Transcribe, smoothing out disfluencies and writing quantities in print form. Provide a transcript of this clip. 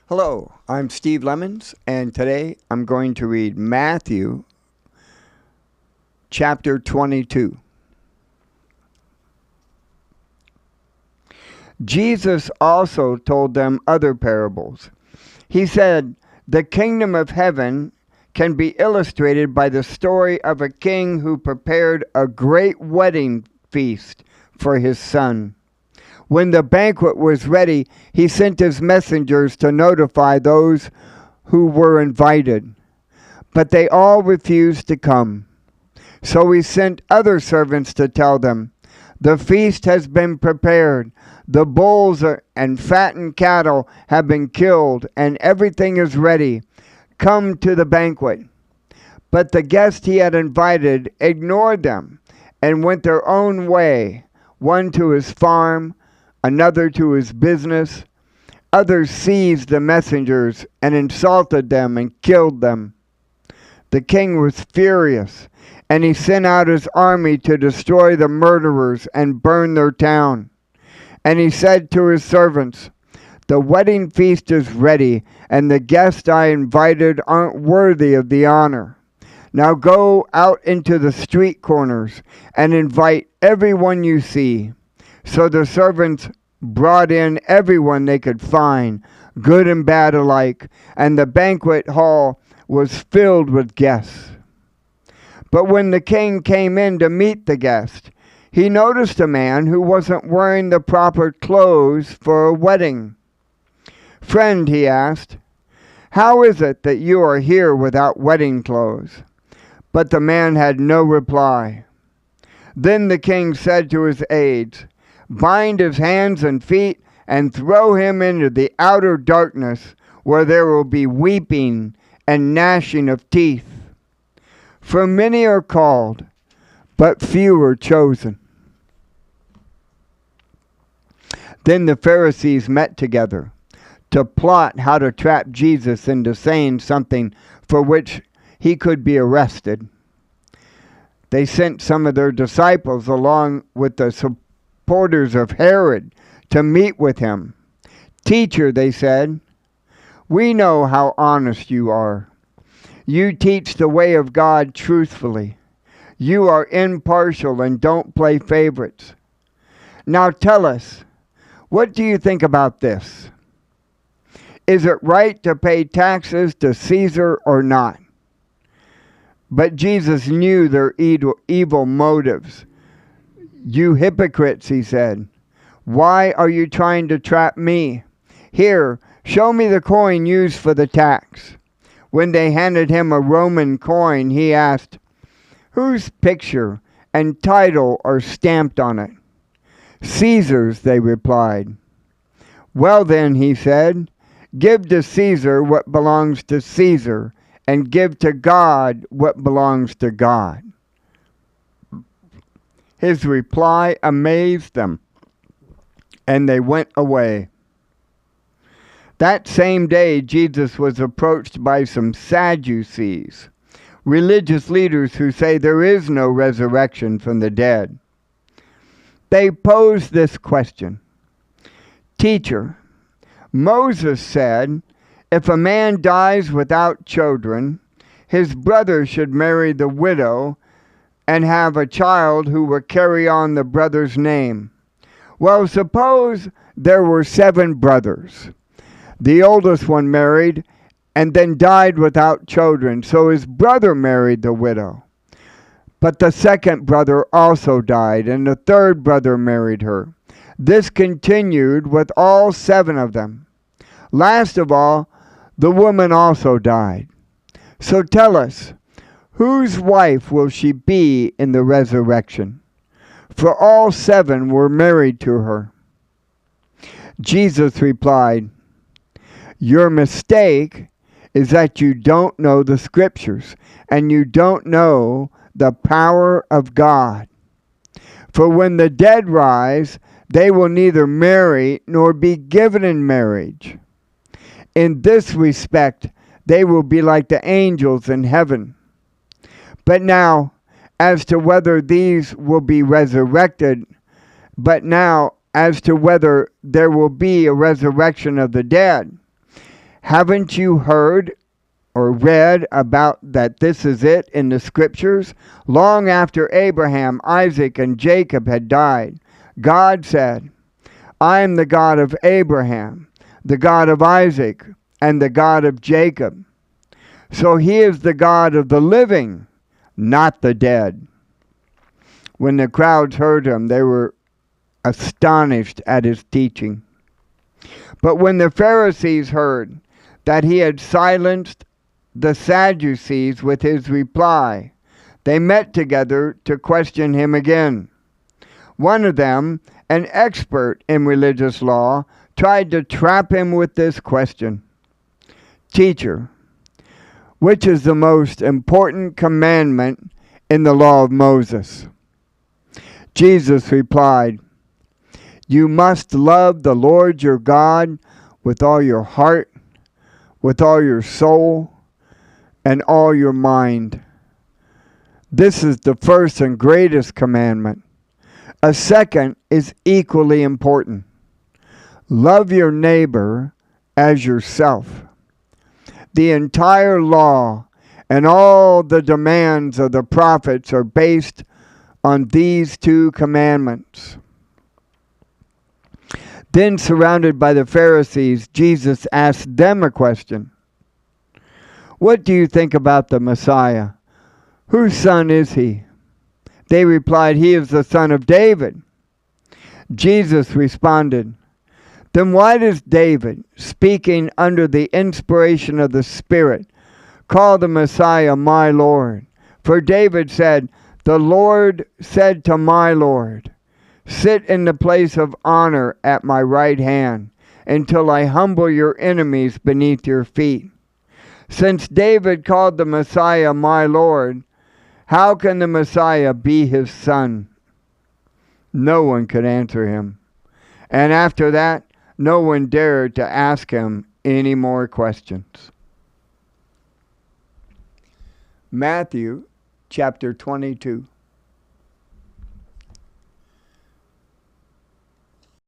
Hello, I'm Steve Lemons, and today I'm going to read Matthew chapter 22. Jesus also told them other parables. He said, "The kingdom of heaven can be illustrated by the story of a king who prepared a great wedding feast for his son. When the banquet was ready, he sent his messengers to notify those who were invited. But they all refused to come. So he sent other servants to tell them, 'The feast has been prepared. The bulls and fattened cattle have been killed, and everything is ready. Come to the banquet.' But the guests he had invited ignored them and went their own way, one to his farm, another to his business. Others seized the messengers and insulted them and killed them. The king was furious, and he sent out his army to destroy the murderers and burn their town. And he said to his servants, 'The wedding feast is ready, and the guests I invited aren't worthy of the honor. Now go out into the street corners and invite everyone you see.' So the servants brought in everyone they could find, good and bad alike, and the banquet hall was filled with guests. But when the king came in to meet the guest, he noticed a man who wasn't wearing the proper clothes for a wedding. 'Friend,' he asked, 'how is it that you are here without wedding clothes?' But the man had no reply. Then the king said to his aides, 'Bind his hands and feet and throw him into the outer darkness, where there will be weeping and gnashing of teeth. For many are called, but few are chosen.' Then the Pharisees met together to plot how to trap Jesus into saying something for which he could be arrested. They sent some of their disciples along with the supporters of Herod to meet with him. 'Teacher,' they said, 'we know how honest you are. You teach the way of God truthfully. You are impartial and don't play favorites. Now tell us, what do you think about this? Is it right to pay taxes to Caesar or not?' But Jesus knew their evil motives. 'You hypocrites,' he said, 'why are you trying to trap me? Here, show me the coin used for the tax.' When they handed him a Roman coin, he asked, 'Whose picture and title are stamped on it?' 'Caesar's,' they replied. 'Well then,' he said, 'give to Caesar what belongs to Caesar, and give to God what belongs to God.' His reply amazed them, and they went away. That same day, Jesus was approached by some Sadducees, religious leaders who say there is no resurrection from the dead. They posed this question: 'Teacher, Moses said, if a man dies without children, his brother should marry the widow and have a child who will carry on the brother's name. Well, suppose there were 7 brothers. The oldest one married and then died without children, so his brother married the widow. But the second brother also died, and the third brother married her. This continued with all 7 of them. Last of all, the woman also died. So tell us, whose wife will she be in the resurrection? For all 7 were married to her.' Jesus replied, 'Your mistake is that you don't know the scriptures, and you don't know the power of God. For when the dead rise, they will neither marry nor be given in marriage. In this respect, they will be like the angels in heaven. But now, as to whether these will be resurrected, but now as to whether there will be a resurrection of the dead, Haven't you heard or read about that this is it in the scriptures? Long after Abraham, Isaac, and Jacob had died, God said, I am the God of Abraham, the God of Isaac, and the God of Jacob. So he is the God of the living, not the dead. When the crowds heard him, they were astonished at his teaching. But when the Pharisees heard that he had silenced the Sadducees with his reply, they met together to question him again. One of them, an expert in religious law, tried to trap him with this question. Teacher, which is the most important commandment in the law of Moses? Jesus replied, You must love the Lord your God with all your heart, with all your soul, and all your mind. This is the first and greatest commandment. A second is equally important. Love your neighbor as yourself. The entire law and all the demands of the prophets are based on these two commandments. Then, surrounded by the Pharisees, Jesus asked them a question. What do you think about the Messiah? Whose son is he? They replied, He is the son of David. Jesus responded, Then why does David, speaking under the inspiration of the Spirit, call the Messiah my Lord? For David said, The Lord said to my Lord, Sit in the place of honor at my right hand, until I humble your enemies beneath your feet. Since David called the Messiah my Lord, how can the Messiah be his son? No one could answer him. And after that, no one dared to ask him any more questions. Matthew chapter 22.